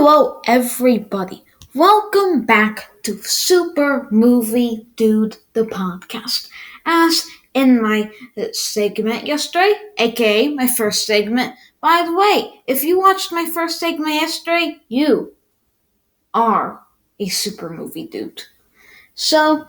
Hello, everybody. Welcome back to Super Movie Dude, the podcast. As in my segment yesterday, aka my first segment. By the way, if you watched my first segment yesterday, you are a Super Movie Dude. So,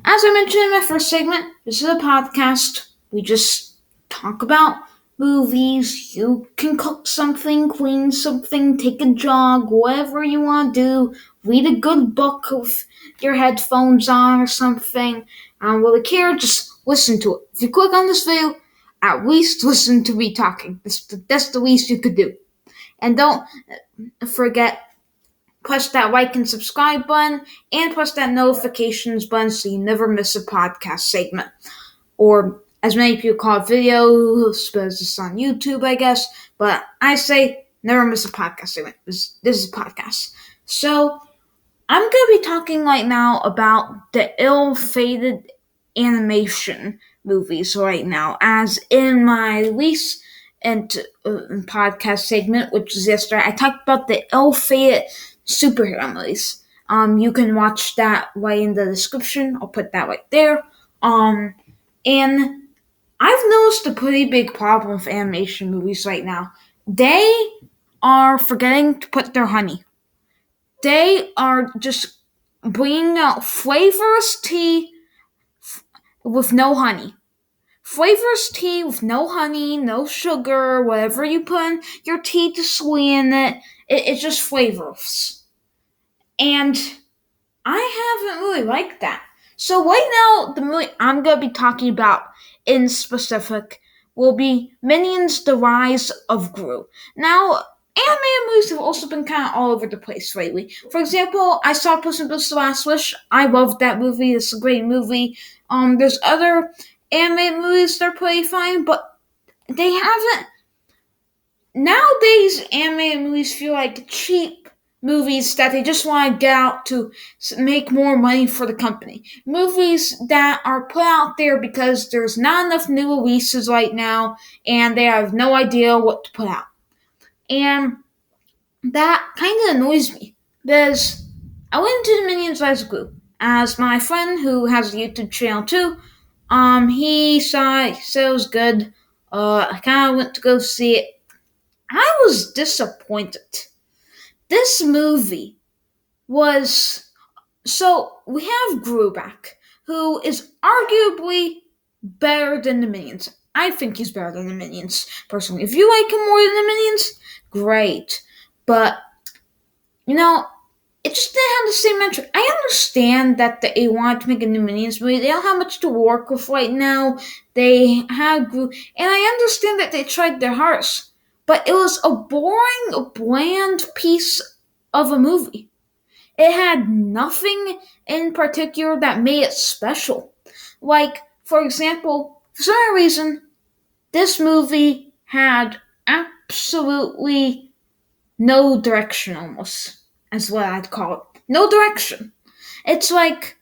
as I mentioned in my first segment, this is a podcast. We just talk about movies. You can cook something, clean something, take a jog, whatever you want to do. Read a good book with your headphones on or something. I don't really care, just listen to it. If you click on this video, at least listen to me talking. That's the least you could do. And don't forget, press that like and subscribe button, and press that notifications button so you never miss a podcast segment. Or, as many people call it, video, suppose it's on YouTube, I guess. But I say, never miss a podcast segment. This is a podcast. So, I'm going to be talking right now about the ill-fated animation movies right now, as in my least podcast segment, which was yesterday, I talked about the ill-fated superhero movies. You can watch that right in the description. I'll put that right there. And I've noticed a pretty big problem with animation movies right now. They are forgetting to put their honey. They are just bringing out flavorless tea with no honey. Flavorless tea with no honey, no sugar, whatever you put in your tea to sweeten it, it's just flavorless. And I haven't really liked that. So right now, the movie I'm going to be talking about in specific will be Minions: The Rise of Gru. Now, animated movies have also been kind of all over the place lately. For example, I saw Puss in Boots: The Last Wish. I loved that movie. It's a great movie. There's other animated movies that are pretty fine, but they haven't. Nowadays, animated movies feel like cheap movies that they just want to get out to make more money for the company. Movies that are put out there because there's not enough new releases right now and they have no idea what to put out. And that kind of annoys me because I went into the Minions Rise of Gru as my friend who has a YouTube channel too. He saw it, he said it was good. I kind of went to go see it. I was disappointed. This movie was... So, we have Gru back, who is arguably better than the Minions. I think he's better than the Minions, personally. If you like him more than the Minions, great. But, it just didn't have the same metric. I understand that they wanted to make a new Minions movie. They don't have much to work with right now. They have Gru, and I understand that they tried their hardest. But it was a boring, bland piece of a movie. It had nothing in particular that made it special. Like, for example, for some reason, this movie had absolutely no direction almost, is what I'd call it. No direction. It's like,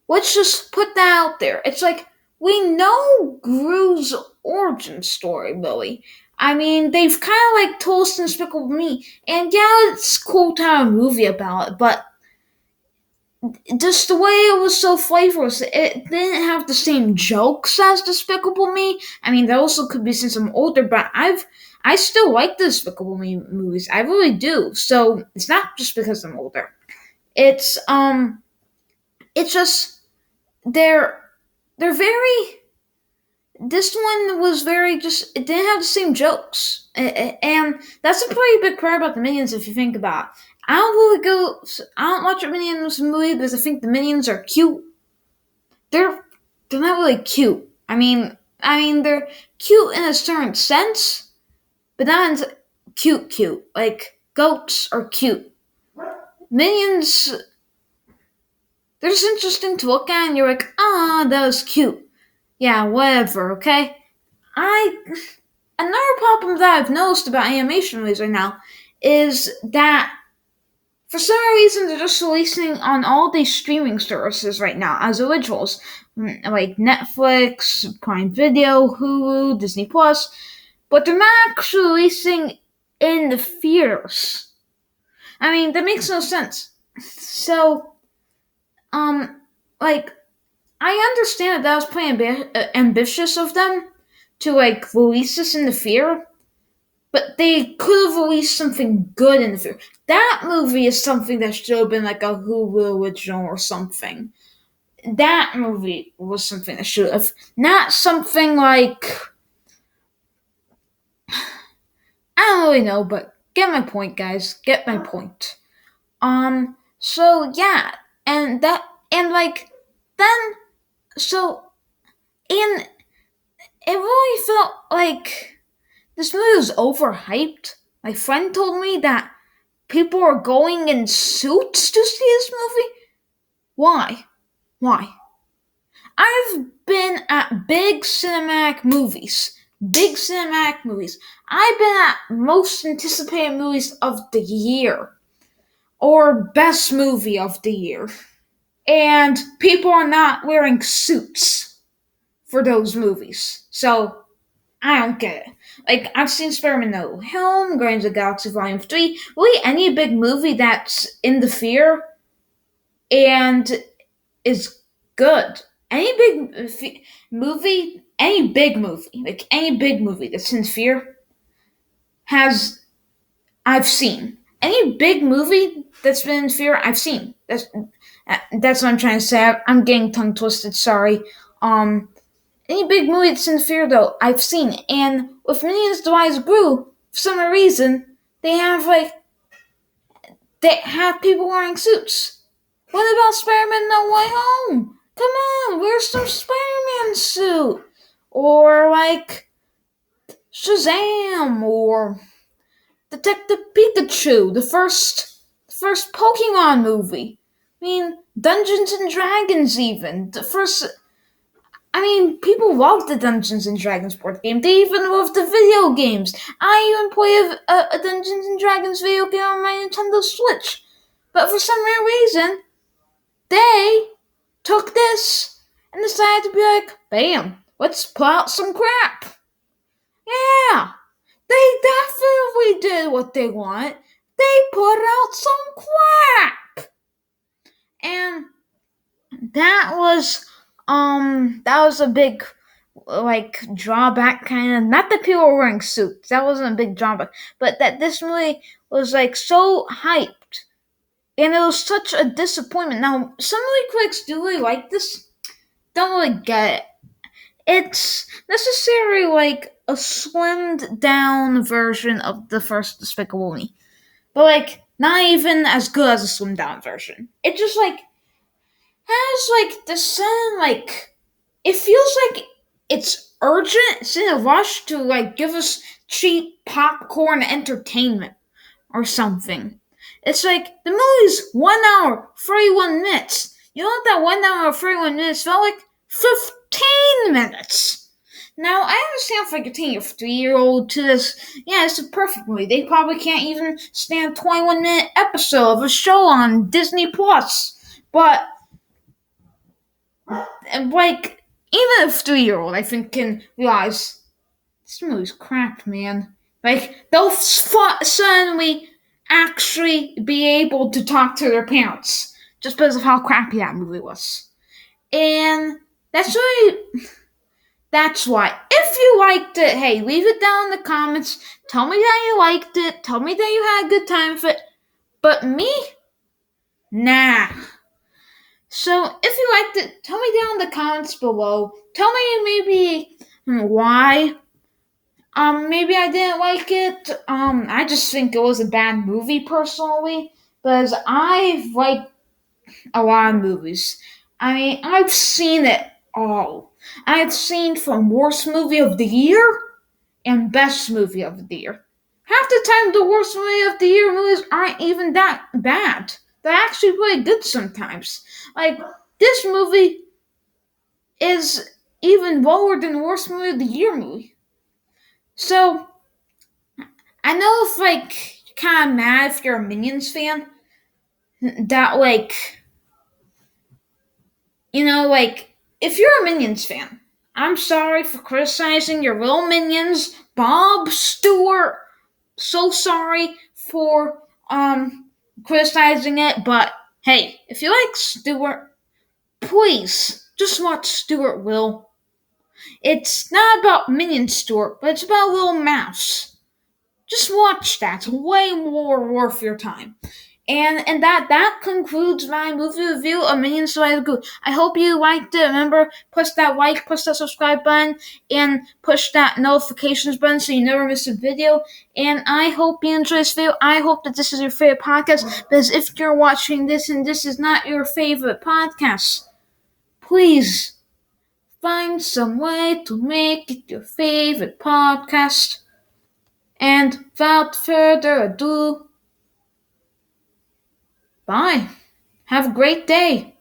let's just put that out there. It's like, we know Gru's origin story, really. I mean, they've kind of like told us in Despicable Me, and yeah, it's cool to have a movie about it, but just the way it was so flavorless, it didn't have the same jokes as Despicable Me. I mean, that also could be since I'm older, but I still like the Despicable Me movies. I really do. So it's not just because I'm older. It's just they're very. This one was very just, it didn't have the same jokes. And that's a pretty big part about the Minions if you think about it. I don't watch a Minions movie because I think the Minions are cute. They're not really cute. I mean, they're cute in a certain sense, but not in cute. Like, goats are cute. Minions, they're just interesting to look at and you're like, that was cute. Yeah, whatever, okay? Another problem that I've noticed about animation movies right now is that for some reason they're just releasing on all these streaming services right now as originals, like Netflix, Prime Video, Hulu, Disney Plus, but they're not actually releasing in the theaters. I mean, that makes no sense. So, um, like, I understand that was pretty ambitious of them to like release this in the theater, but they could have released something good in the theater. That movie is something that should have been like a Hulu original or something. That movie was something that should have, not something like, I don't really know, but get my point, guys. Get my point. So yeah, and that, and like, then, so, and it really felt like this movie was overhyped. My friend told me that people are going in suits to see this movie. Why? Why? I've been at big cinematic movies. Big cinematic movies. I've been at most anticipated movies of the year. Or best movie of the year. And people are not wearing suits for those movies. So, I don't get it. Like, I've seen Spider-Man No Way Home, Guardians of the Galaxy Volume 3. Really, any big movie that's in the theater and is good. Any movie, any big movie that's in fear has, I've seen. Any big movie that's been in fear, I've seen. That's what I'm trying to say. I'm getting tongue twisted. Sorry. Um, any big movie that's in fear though, I've seen. And with Minions: The Rise of Gru, for some reason, they have people wearing suits. What about Spider-Man No Way Home? Come on, wear some Spider-Man suit. Or like Shazam or Detective Pikachu, the first Pokemon movie. I mean, Dungeons and Dragons even. People love the Dungeons and Dragons board game. They even love the video games. I even play a Dungeons and Dragons video game on my Nintendo Switch. But for some weird reason, they took this and decided to be like, bam, let's put out some crap. Yeah, they definitely did what they want. They put out some crap. And that was a big like drawback kind of, not that people were wearing suits, that wasn't a big drawback, but that this movie was like so hyped and it was such a disappointment. Now some movie critics do really like this, don't really get it. It's necessarily like a slimmed down version of the first Despicable Me, but like not even as good as a slimmed down version. It just like has like the sun, like it feels like it's urgent. It's in a rush to like give us cheap popcorn entertainment or something. It's like the movie's 1 hour 31 minutes. You know what that 1 hour 31 minutes felt like? 15 minutes. Now I understand if like you're taking a 3-year-old to this, yeah, it's a perfect movie. They probably can't even stand a 21-minute episode of a show on Disney Plus. But and like even a 3-year-old I think can realize this movie's crap, man. Like they'll suddenly actually be able to talk to their parents just because of how crappy that movie was. And that's why. If you liked it, hey, leave it down in the comments. Tell me that you liked it. Tell me that you had a good time with it. But me? Nah. So if you liked it, tell me down in the comments below. Tell me maybe why. Maybe I didn't like it. I just think it was a bad movie personally. Because I've liked a lot of movies. I mean, I've seen it all. I've seen from worst movie of the year and best movie of the year. Half the time, the worst movie of the year movies aren't even that bad. They're actually pretty good sometimes. Like, this movie is even lower than the worst movie of the year movie. So, I know if, like, you're kind of mad if you're a Minions fan, that, like, if you're a Minions fan, I'm sorry for criticizing your little minions, Bob Stewart. So sorry for criticizing it, but hey, if you like Stuart, please just watch Stuart Will. It's not about Minion Stuart, but it's about Little Mouse. Just watch that. It's way more worth your time. And that concludes my movie review of Minions to the Goo. I hope you liked it. Remember, push that like, push that subscribe button, and push that notifications button so you never miss a video. And I hope you enjoy this video. I hope that this is your favorite podcast, because if you're watching this and this is not your favorite podcast, please find some way to make it your favorite podcast. And without further ado, bye. Have a great day.